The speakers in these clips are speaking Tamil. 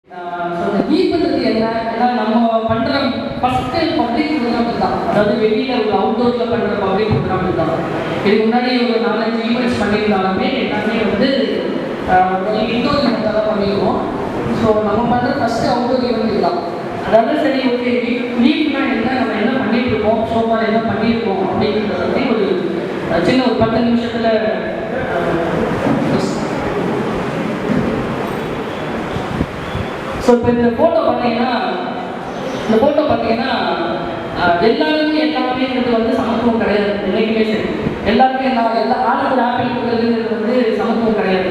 ஈர்ப்புன்றது என்ன? ஏன்னா நம்ம பண்ணுற ஃபஸ்ட்டு பப்ளிக் ப்ரோக்ராம் தான், அதாவது வெளியில் ஒரு அவுட்டோரில் பண்ணுற பப்ளிக் ப்ரோக்ராம் தான். இதுக்கு முன்னாடி ஒரு 4-5 ஈவெண்ட்ஸ் பண்ணியிருந்தாலுமே எல்லாமே வந்து இன்டோர் ஈவெண்ட்டாக தான் பண்ணிடுவோம். ஸோ நம்ம பண்ணுற ஃபஸ்ட்டு அவுட்டோர் ஈவெண்ட் தான். அதாவது சரி ஓகே லீவ்னா என்ன, நம்ம என்ன பண்ணிட்டு இருக்கோம், சோஃபார் என்ன பண்ணியிருக்கோம் அப்படிங்கிறத பற்றி ஒரு சின்ன ஒரு 10 நிமிஷத்தில். ஸோ இப்போ இந்த ஃபோட்டோ பார்த்தீங்கன்னா எல்லாருக்கும் எல்லாமேங்கிறது வந்து சமத்துவம் கிடையாது. என்றைக்குமே சரி எல்லாருக்கும் எல்லா ஆளுக்கு ஒரு ஆப்பிள் கொடுக்குறதுங்கிறது வந்து சமத்துவம் கிடையாது.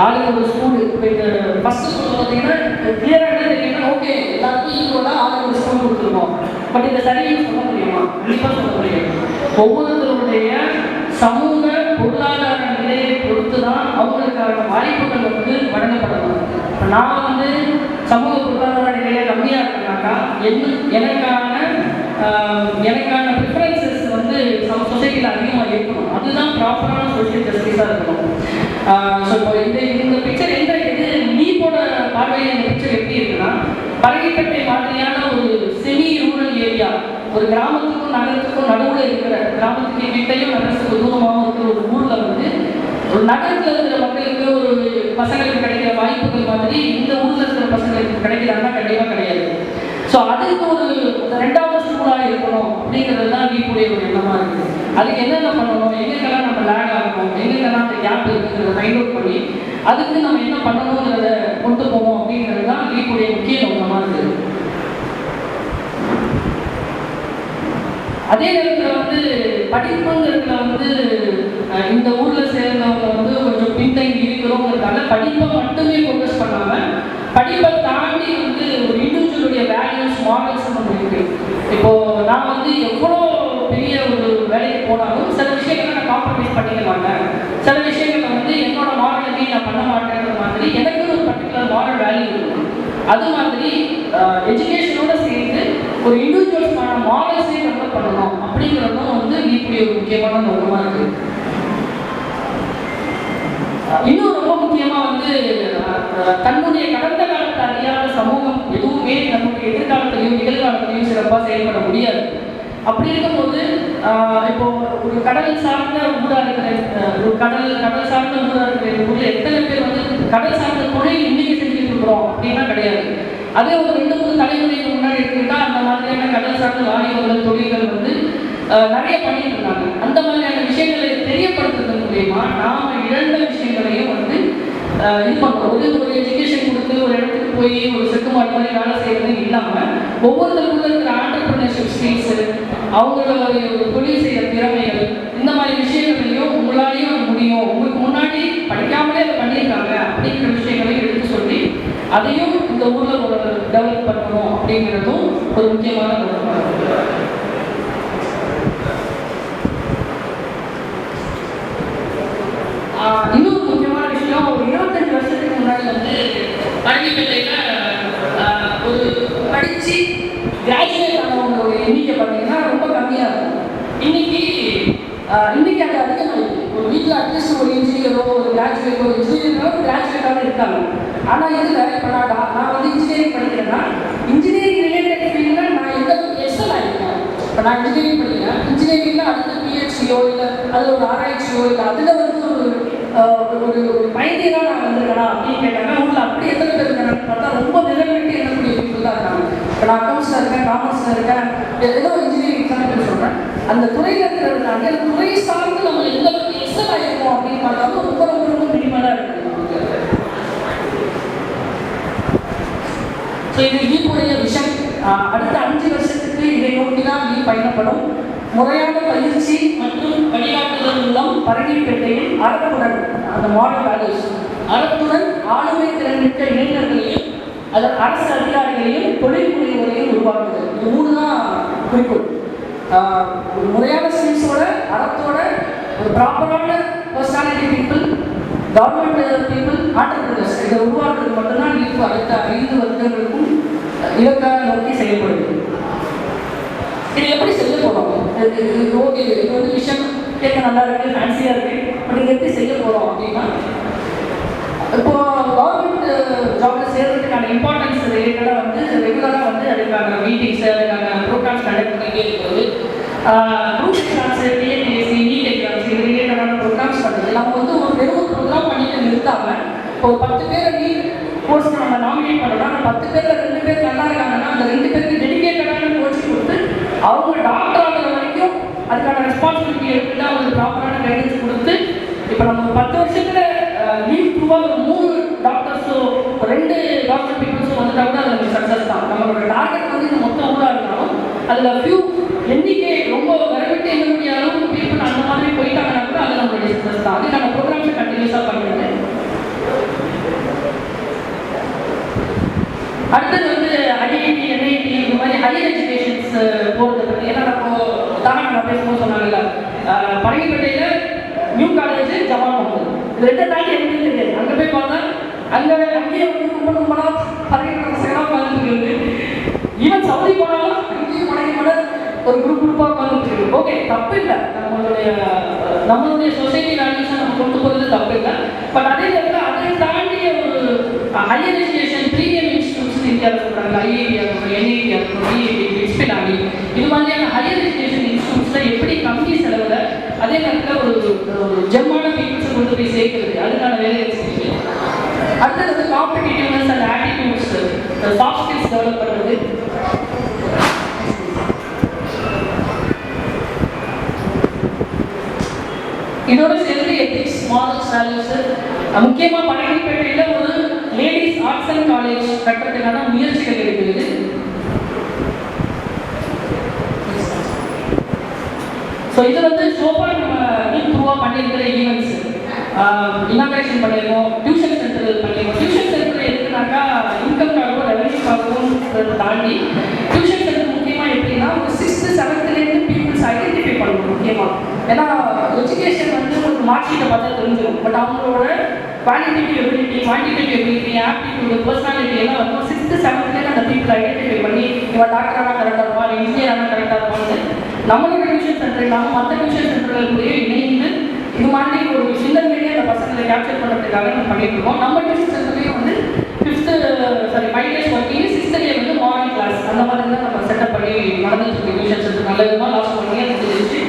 ஆளுக்கு ஒரு ஸ்கூல். இப்போ இந்த ஃபஸ்ட்டு ஸ்கூல் பார்த்தீங்கன்னா கிளியராக என்ன தெரியுங்கன்னா, ஓகே எல்லாருக்கும் ஈக்குவலாக ஆளுக்கு ஒரு ஸ்கூல் கொடுத்துருக்கோம். பட் இந்த சரியாக சொல்ல முடியுமா? கண்டிப்பாக சொல்ல முடியும். ஒவ்வொருத்தருடைய சமூக பொருளாதார நிலையை பொறுத்து தான் அவங்களுக்கான வாய்ப்புகள் வந்து வழங்கப்படணும். இப்போ நான் வந்து சமூக பொருளாதார நிலையை கம்மியாக இருக்கேனாக்கா எனக்கான ப்ரிஃபரன்சஸ் வந்து சொசைட்டியில் அதிகமாக இருக்கணும். அதுதான் ப்ராப்பரான சோஷியல் ஜஸ்டிஸாக இருக்கணும். ஸோ இப்போ இந்த பிக்சர் எது நீப்போட பார்வையில் இந்த பிக்சர் எப்படி இருக்குன்னா, பரங்கிப்பேட்டை மாதிரியான ஒரு செமி ரூரல் ஏரியா, ஒரு கிராமத்துக்கும் நகரத்துக்கும் நடுவில் இருக்கிற, கிராமத்துக்கு கிட்டையும் நகரத்துக்கு தூரமாகவும் இருக்கிற ஒரு ஊரில் வந்து ஒரு நகரத்தில் இருக்கிற மக்களுக்கு ஒரு பசங்களுக்கு கிடைக்கிற வாய்ப்புகள் மாதிரி இந்த ஊரில் இருக்கிற பசங்களுக்கு கிடைக்கிறாங்கன்னா கண்டிப்பாக கிடையாது. ஸோ அதுக்கு ஒரு 2வது ஸ்கூலாக இருக்கணும் அப்படிங்கிறது தான் வீட்டுடைய ஒரு எண்ணமாக இருக்குது. அதுக்கு என்னென்ன பண்ணணும், எங்கெங்கெல்லாம் நம்ம லேக் ஆகணும், எங்கெங்கெல்லாம் அந்த கேப் இருக்குங்கிறத ஃபைண்ட் அவுட் பண்ணி அதுக்கு நம்ம என்ன பண்ணணுங்கிறத கொண்டு போவோம் அப்படிங்கிறது தான் வீட்டுடைய முக்கிய நோக்கமாக இருக்குது. அதே நேரத்தில் வந்து படிப்புங்கிறதுல வந்து இந்த ஊரில் சேர்ந்தவங்க வந்து கொஞ்சம் பின்தங்கி இருக்கிறோங்கிறதால படிப்பை மட்டுமே ஃபோக்கஸ் பண்ணாமல் படிப்பை தாண்டி வந்து ஒரு இண்டிவிஜுவலுடைய வேல்யூஸ் மாரல்ஸ் நம்ம இருக்கு. இப்போது நான் வந்து எவ்வளோ பெரிய ஒரு வேலைக்கு போனாலும் சில விஷயங்களை நான் காம்ப்ரமைஸ் பண்ணிக்க மாட்டேன். சில விஷயங்களை வந்து என்னோட மாரலை நான் பண்ண மாட்டேங்கிற மாதிரி எனக்கு ஒரு பர்டிகுலர் மாரல் வேல்யூ இருக்கும். அது மாதிரி எஜுகேஷனோட சேர்ந்து ஒரு இண்டிவிஜுவல்ஸ்க்கான மாரல்ஸே டெவலப் பண்ணணும் அப்படிங்கிறதும் வந்து இப்படி ஒரு முக்கியமான நோக்கமாக இருக்குது. இன்னும் ரொம்ப முக்கியமாக வந்து தன்னுடைய கடந்த காலத்தை அறியாத சமூகம் எதுவுமே தன்னுடைய எதிர்காலத்திலையும் நிகழ்காலத்திலையும் சிறப்பாக செயல்பட முடியாது. அப்படி இருக்கும்போது இப்போ ஒரு கடல் சார்ந்த ஊராக இருக்கிற கடல் சார்ந்த ஊராக இருக்கிற ஊரில் எத்தனை பேர் வந்து கடல் சார்ந்த தொழில் இன்னைக்கு செஞ்சுட்டு இருக்கிறோம் அப்படின்னா கிடையாது. அதே ஒரு 2-3 தலைமுறைக்கு முன்னாடி எடுத்துக்கிட்டா அந்த மாதிரியான கடல் சார்ந்த வாணிபங்கள் தொழில்கள் வந்து நிறைய பண்ணிட்டு இருந்தாங்க. அந்த மாதிரியான விஷயங்களை தெரியப்படுத்துறது மூலயமா நாம இழந்த விஷயங்களையும் வந்து இது பண்ணுறோம். ஒரு எஜுகேஷன் கொடுத்து ஒரு இடத்துக்கு போய் ஒரு செக்குமாட் மாதிரி வேலை செய்யறது இல்லாமல் ஒவ்வொருத்தருக்குள்ள இருக்கிற ஆண்டர்பிரினர்ஷிப் ஸ்கில்ஸு, அவங்களுடைய ஒரு தொழில் செய்கிற திறமைகள், இந்த மாதிரி விஷயங்களையும் உங்களாலையும் அது முடியும், உங்களுக்கு முன்னாடி படிக்காமலே அதை பண்ணியிருக்காங்க அப்படிங்கிற விஷயங்களையும் எடுத்து சொல்லி அதையும் இந்த ஊரில் ஒரு டெவலப் பண்ணணும் அப்படிங்கிறதும் ஒரு முக்கியமான நோக்கமாக இருக்குது. இன்னொரு முக்கியமான விஷயம், ஒரு 25 வருஷத்துக்கு முன்னாடி வந்து பரங்கிப்பேட்டையில் ஒரு படித்து கிராஜுவேட் ஆனவங்களோட எண்ணிக்கை பார்த்தீங்கன்னா ரொம்ப கம்மியாக இருக்கும். இன்னைக்கு அது அதிகமாகிடுது. ஒரு வீட்டில் அட்லீஸ்ட் ஒரு இன்ஜினியரோ ஒரு கிராஜுவேட்டோ ஒரு கிராஜுவேட்டாக இருக்காங்க. ஆனால் இதில் இப்போ நான் வந்து இன்ஜினியரிங் படிக்கிறேன்னா இன்ஜினியரிங் ரிலேட்டட் ஃபீல்டில் நான் எந்த எக்ஸல் ஆகிருக்கேன். இப்போ நான் இன்ஜினியரிங் படிக்கிறேன், இன்ஜினியரிங்கில் அடுத்த பிஹெச்டியோ இல்லை அதில் ஒரு ஆராய்ச்சியோ இல்லை அதில் வந்து ஒரு மைண்டியராக நான் வந்திருக்கேனா அப்படின்னு கேட்டாங்கன்னா ஊரில் அப்படி எத்தனை பேர் இருக்காங்கன்னு பார்த்தா ரொம்ப நிலைமைக்கு எண்ணக்கூடிய பீப்புள் தான் இருக்காங்க. இப்போ நான் அக்கௌண்ட்ஸில் இருக்கேன், காமர்ஸில் இருக்கேன், ஏதோ இன்ஜினியரிங் எக்ஸாம்பிள் சொல்கிறேன். அந்த துறையில் இருக்கிறதுனால துறை சார்ந்து நம்ம எந்த அளவுக்கு எக்ஸல் ஆகிருக்கோம் அப்படின்னு பார்த்தாலும் ரொம்ப ரொம்ப ரொம்ப மினிமலாக இருக்குது. ஸோ இது லீவுடைய விஷன். அடுத்த 5 வருஷத்துக்கு இதை நோக்கி தான் லீவ் பயணப்படும். முறையான பயிற்சி மற்றும் வழிகாட்டுதல் மூலம் பரங்கிப்பேட்டையில் அறத்துடன் அந்த மாடல் வேல்யூஸ் அறத்துடன் ஆளுமை திறன்மிக்க இளைஞர்களையும் அதன் அரசு அதிகாரிகளையும் தொழில் முனைவோரையும் உருவாக்குது. இது 3 தான் குறிக்கோள். முறையான ஸ்கில்ஸோட அறத்தோட ஒரு ப்ராப்பரான personality people, government people, entrepreneurs இதை உருவாக்குறது மட்டும்தான் இப்போ அடுத்த 5 வருடங்களுக்கும் இலக்காக நோக்கி செயல்படுது. இது எப்படி செய்ய போகிறோம்? ஓகே, இது வந்து விஷயம் கேட்க நல்லா இருக்குது, ஃபேன்சியாக இருக்குது, பட் இது எப்படி செய்ய போகிறோம் அப்படின்னா இப்போ கவர்மெண்ட் ஜாப்ல சேர்றதுக்கான இம்பார்ட்டன்ஸ் ரிலேட்டடாக வந்து ரெகுலராக வந்து அதுக்கான மீட்டிங்ஸ் அதுக்கான ப்ரோக்ராம்ஸ் கண்டக்ட் பண்ணிட்டே இருக்கிறது. Group exams, TNPSC, NEET exams இது ரிலேட்டடான ப்ரோக்ராம்ஸ் பண்ணுறது. நம்ம வந்து ஒரு வெறும் ப்ரோக்ராம் பண்ணிட்டு நிறுத்தாமல் ஒரு 10 பேரை நீட் கோர்ஸ் நம்ம நாமினேட் பண்ணுறோம்னா அந்த 10 பேரில் 2 பேர் நல்லா இருக்காங்கன்னா அந்த 2 பேருக்கு டெடிகேட்டடான கோச்சிங் கொடுத்து அவங்க டாக்டர் ஆகிற வரைக்கும் அதுக்கான ரெஸ்பான்சிபிலிட்டி எடுத்துட்டு அவங்களுக்கு ப்ராப்பரான கைடன்ஸ் கொடுத்து இப்போ நம்ம 10 வருஷத்துல நீட் த்ரூவாக ஒரு 3 டாக்டர்ஸோ 2 டாக்டர் பீப்புள்ஸோ வந்துட்டா கூட அது சக்ஸஸ் தான். நம்மளோட டார்கெட் வந்து இந்த மொத்தம் ஊராக இருந்தாலும் அதில் ஃபியூ எண்ணிக்கை ரொம்ப வரவிட்டு எண்ண முடியாத அளவுக்கு பீப்புள் அந்த மாதிரி போயிட்டாங்கன்னா கூட அது நம்மளுடைய சக்ஸஸ் தான். அதுக்கான ப்ரோக்ராம்ஸை கண்டினியூஸாக பண்ணுறது. அடுத்தது வந்து ஐஐடி, என்ஐடி இந்த மாதிரி ஹையர் எஜுகேஷன்ஸ் போகிறது பற்றி. ஏன்னா நம்ம பேசும்போது சொன்னாங்கல்ல, பரங்கிப்பேட்டையில் நியூ காலேஜ், ஜவான் வந்தது, இது 2 தாண்டி எதுவுமே தெரியாது. அங்கே போய் பார்த்தா அங்கேயே வந்து ரொம்ப நாள் பரங்கிப்பேட்டை பசங்களாக உட்காந்துருக்கு. ஈவன் சவுதி போனாலும் அங்கேயும் பரங்கிப்பேட்டை ஒரு குரூப்பாக உட்காந்துருக்கு. ஓகே, தப்பு இல்லை, நம்மளுடைய சொசைட்டி வேல்யூஸை நம்ம கொண்டு போகிறது தப்பு இல்லை. பட் அதே நேரத்தில் அதை தாண்டிய ஒரு ஹையர் எஜுகேஷன் ப்ரீமியம் இன்ஸ்டியூட்ஸ் இந்தியாவில் சொல்கிறாங்க. ஐஐடி ஆகட்டும், என்ஐடி ஆகட்டும், பிஐடி, பிஸ்பினாடி இது மாதிரியான ஹையர் எஜுகேஷன் இன்ஸ்டியூட்ஸில் எப்படி கம்மி செலவில் அதே நேரத்தில் ஒரு ஜெம்மான பீப்புள்ஸை கொண்டு போய் சேர்க்கிறது, அதுக்கான வேலையை செஞ்சு. அடுத்தது வந்து competitiveness and attitudes, soft skills develop பண்ணுறது. இதோட சேர்ந்து எத்திக்ஸ், மாரல்ஸ், வேல்யூஸ். முக்கியமாக பரங்கிப்பேட்டையில் ஒரு லேடிஸ் ஆர்ட்ஸ் அண்ட் காலேஜ் கட்டுறதுக்கான முயற்சிகள் இருக்குது. ஸோ இது வந்து சோஃபா நம்ம நீட் த்ரூவாக பண்ணியிருக்கிற ஈவெண்ட்ஸ். இனாகிரேஷன் பண்ணியிருக்கோம், டியூஷன் சென்டர் பண்ணியிருக்கோம். டியூஷன் சென்டர் எதுக்குனாக்கா இன்கம்காகவும் ரெவன்யூக்காகவும் தாண்டி டியூஷன் சென்டர் முக்கியமாக எப்படின்னா ஒரு 6th 7th பீப்புள்ஸ் ஐடென்டிஃபை பண்ணணும் முக்கியமாக. ஏன்னா எஜுகேஷன் வந்து ஒரு மார்க் ஷீட்டை பார்த்தா தெரிஞ்சிடும். பட் அவங்களோட qualitative ability, quantitative ability, aptitude, personality எல்லாம் வந்து 6th 7th அந்த பீப்புள் ஐடென்டிஃபை பண்ணி இவன் டாக்டரானா கரெக்டாக இருப்பான், இன்ஜினியரானா கரெக்டாக இருப்பான்னு நம்மளோட டியூஷன் சென்டர் இல்லாமல் மற்ற டியூஷன் சென்டர்களுடைய இணைந்து இது மாதிரி ஒரு சிந்தனையிலேயே அந்த பசங்களை கேப்சர் பண்ணுறதுக்காக நம்ம பண்ணிட்டு இருக்கோம். நம்ம டியூஷன் சென்டர்லேயும் வந்து 5 days ஒர்க்கிங், 6th day வந்து மார்னிங் கிளாஸ் அந்த மாதிரி தான் நம்ம செட்டப் பண்ணி நடந்துட்டு இருக்கோம். டியூஷன் சென்டர் நல்ல விதமாக லாஸ்ட் 1 year முடிஞ்சிருச்சு.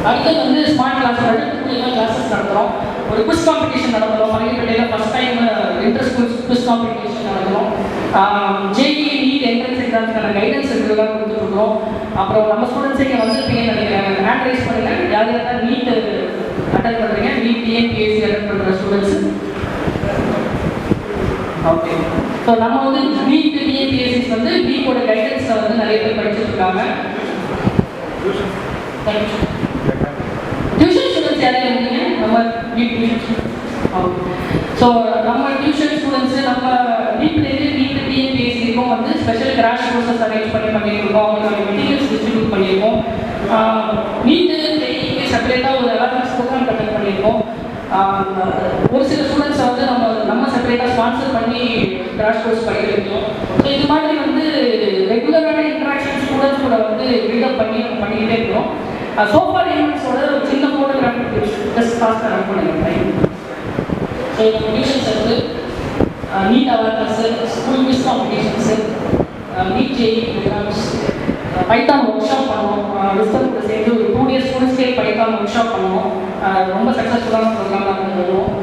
அடுத்தது வந்து ஸ்மார்ட் கிளாஸ் கிளாஸஸ் நடத்துகிறோம். ஒரு குவிஸ் காம்படிஷன் நடத்துகிறோம். பரங்கிப்பேட்டையில் first time inter school quiz competition நடத்துகிறோம். ஜேஇ, நீட் என்ட்ரன்ஸ் எக்ஸாம்ஸ்க்கான கைடன்ஸ் ரெகுலராக கொடுத்துட்ருக்கோம். அப்புறம் நம்ம ஸ்டூடெண்ட்ஸே இங்கே வந்துருப்பீங்கன்னு நினைக்கிறேன். ஹேண்ட் ரைஸ் பண்ணுங்கள், யார் யாரெல்லாம் நீட் அட்டன் பண்ணுறீங்க, நீட் டிஎன்பிஎஸ்சி அட்டன் பண்ணுற ஸ்டூடெண்ட்ஸு. ஓகே, ஸோ நம்ம வந்து நீட் டிஎன்பிஎஸ்சிஸ் வந்து நீட்டோட கைடன்ஸில் வந்து நிறைய பேர் படிச்சுட்டு இருக்காங்க. டியூஷன் ஸ்டூடெண்ட்ஸ் யாரையும் இருந்தீங்க நம்ம நீட் டியூஷன். ஓகே, ஸோ நம்ம டியூஷன் ஸ்டூடெண்ட்ஸு நம்ம நீட்லேருந்து நீட் டிஎன்பிஎஸ்சிக்கும் வந்து ஸ்பெஷல் கிராஷ் கோர்சஸ் அரேஞ்ச் பண்ணியிருக்கோம். அவங்களுக்கான மெட்டீரியல்ஸ் டிஸ்ட்ரிபியூட் பண்ணியிருக்கோம். நீட்டு ஜேஇக்கு செப்பரேட்டாக ஒரு அவேர்னஸ் ப்ரோக்ராம் கண்டக்ட் பண்ணியிருக்கோம். ஒரு சில ஸ்டூடெண்ட்ஸை வந்து நம்ம செப்பரேட்டாக ஸ்பான்சர் பண்ணி கிராஷ் கோர்ஸ் படிக்க வைக்கிறோம். ஸோ இது மாதிரி வந்து ரெகுலரான இன்ட்ராக்ஷன் ஸ்டூடெண்ட்ஸ் கூட வந்து பில்டப் பண்ணி நம்ம பண்ணிக்கிட்டே இருக்கிறோம். சோஃபார் ஈவெண்ட்ஸோட ஒரு சின்ன ஃபோட்டோகிராஃபி ஜஸ்ட் ஃபாஸ்ட்டாக ரன் பண்ணிக்கிறேன். ஸோ இந்த டியூஷன்ஸ் வந்து NEET awareness, school quiz competitions, NEET JEE programs, Python workshop பண்ணுவோம். விஸ்டம் கூட சேர்ந்து ஒரு 2 days full scale Python workshop பண்ணுவோம். ரொம்ப சக்ஸஸ்ஃபுல்லான ப்ரோக்ராமாக இருந்துருவோம்.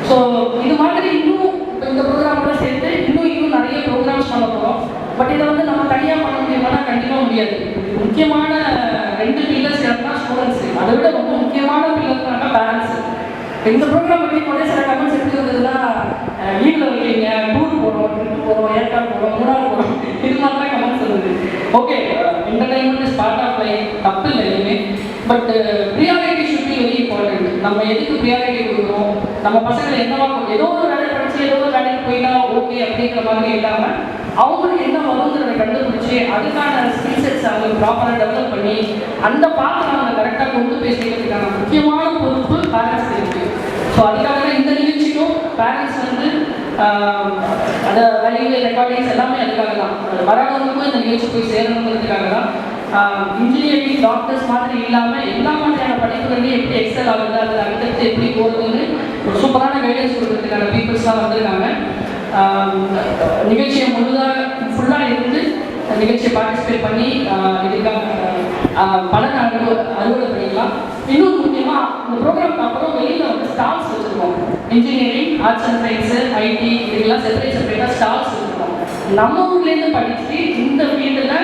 ஸோ இது மாதிரி இன்னும் இந்த ப்ரோக்ராமோட சேர்த்து இன்னும் நிறைய ப்ரோக்ராம்ஸ் பண்ண போகிறோம். பட் இதை வந்து நம்ம தனியாக பண்ண முடியுமானா கண்டிப்பாக முடியாது. முக்கியமான 2 பில்லர்ஸ் யாருன்னா ஸ்டூடெண்ட்ஸு, அதை விட ரொம்ப முக்கியமான பில்லர்ஸ்னாக்கா பேரண்ட்ஸு. இந்த ப்ரோக்ராம் பற்றி கூட சில கமெண்ட்ஸ் எப்படி வந்ததுன்னா, லீவில் வைக்கிறீங்க, டூர் போகிறோம், ட்ரிப்பு போகிறோம், ஏற்காடு போகிறோம், மூணாறு போகிறோம், இது மாதிரிலாம் கமெண்ட்ஸ் வந்தது. Okay, entertainment is part of life, தப்பு இல்லை எதுவுமே. But priority should be very important. நம்ம எதுக்கு ப்ரியாரிட்டி கொடுக்குறோம், நம்ம பசங்களை என்னவா ஏதோ ஒரு வேலையை படித்து ஏதோ ஒரு வேலைக்கு போயிட்டா ஓகே அப்படிங்கிற மாதிரி இல்லாமல் அவங்களுக்கு என்ன வருங்கிறத கண்டுபிடிச்சி அதுக்கான ஸ்கில் செட்ஸ் அவங்களுக்கு ப்ராப்பராக டெவலப் பண்ணி அந்த பாத்திரம் அவங்க கரெக்டாக கொண்டு போய் செய்யறதுக்கான முக்கியமான பொறுப்பு பேரண்ட்ஸ் இருக்குது. ஸோ அதுக்காக தான் இந்த நிகழ்ச்சியும் பேரண்ட்ஸ் வந்து அதை வேலையில் ரெக்கார்டிங்ஸ் எல்லாமே அதுக்காக தான், வராதவங்களுக்கும் இந்த நிகழ்ச்சி போய் சேரணுங்கிறதுக்காக தான் இன்ஜினியரிங் டாக்டர்ஸ் மாதிரி இல்லாமல் எல்லா மாதிரியான படிப்புகளையும் எப்படி எக்ஸல் ஆகுது, அதில் அடுத்தடுத்து எப்படி போகிறதுன்னு ஒரு சூப்பரான கைடன்ஸ் கொடுக்கறதுக்கான பீப்புள்ஸ்லாம் வந்திருக்காங்க. நிகழ்ச்சியை ஃபுல்லாக இருந்து நிகழ்ச்சியை பார்ட்டிசிபேட் பண்ணி இதுக்காக பலன் அறுவடை பண்ணிக்கலாம். இன்னும் முக்கியமாக இந்த ப்ரோக்ராம்க்கு அப்புறம் வெளியில் வந்து ஸ்டால்ஸ் வச்சுருக்கோம். Engineering, arts and science, IT இதுக்கெல்லாம் செப்பரேட்டாக ஸ்டால்ஸ் வச்சுருக்கோம். நம்ம ஊர்லேருந்து படித்து இந்த ஃபீல்டில்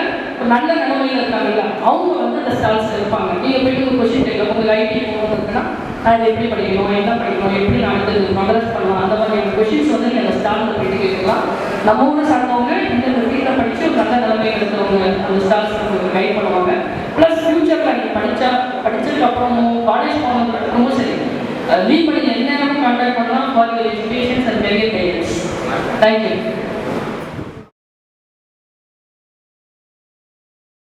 நல்ல நிலைமையில் இருக்காங்கல்ல, அவங்க வந்து அந்த ஸ்டால்ஸ் இருப்பாங்க. நீங்கள் போய்ட்டு ஒரு கொஸ்டின் கேட்கலாம், உங்களுக்கு ஐடி போகணும் இருக்குன்னா நான் இதை எப்படி படிக்கணும், என்ன படிக்கணும், எப்படி நான் வந்து ப்ரொக்ரஸ் பண்ணலாம், அந்த மாதிரியான கொஸ்டின்ஸ் வந்து நீங்கள் அந்த ஸ்டாலில் போய்ட்டு கேட்கலாம். நம்ம ஊரை சார்ந்தவங்க இந்த ஃபீல்டில் படித்து ஒரு நல்ல நிலைமையில் இருக்கிறவங்க அந்த ஸ்டால்ஸ் உங்களுக்கு கைட் பண்ணுவாங்க. ப்ளஸ் ஃப்யூச்சரில் நீங்கள் படித்ததுக்கப்புறமும் காலேஜ் போனதுக்கப்புறமும் சரி, லீவ் பண்ணி எந்த நேரமும் கான்டாக்ட் பண்ணலாம் for your educations and career guidance. Thank you.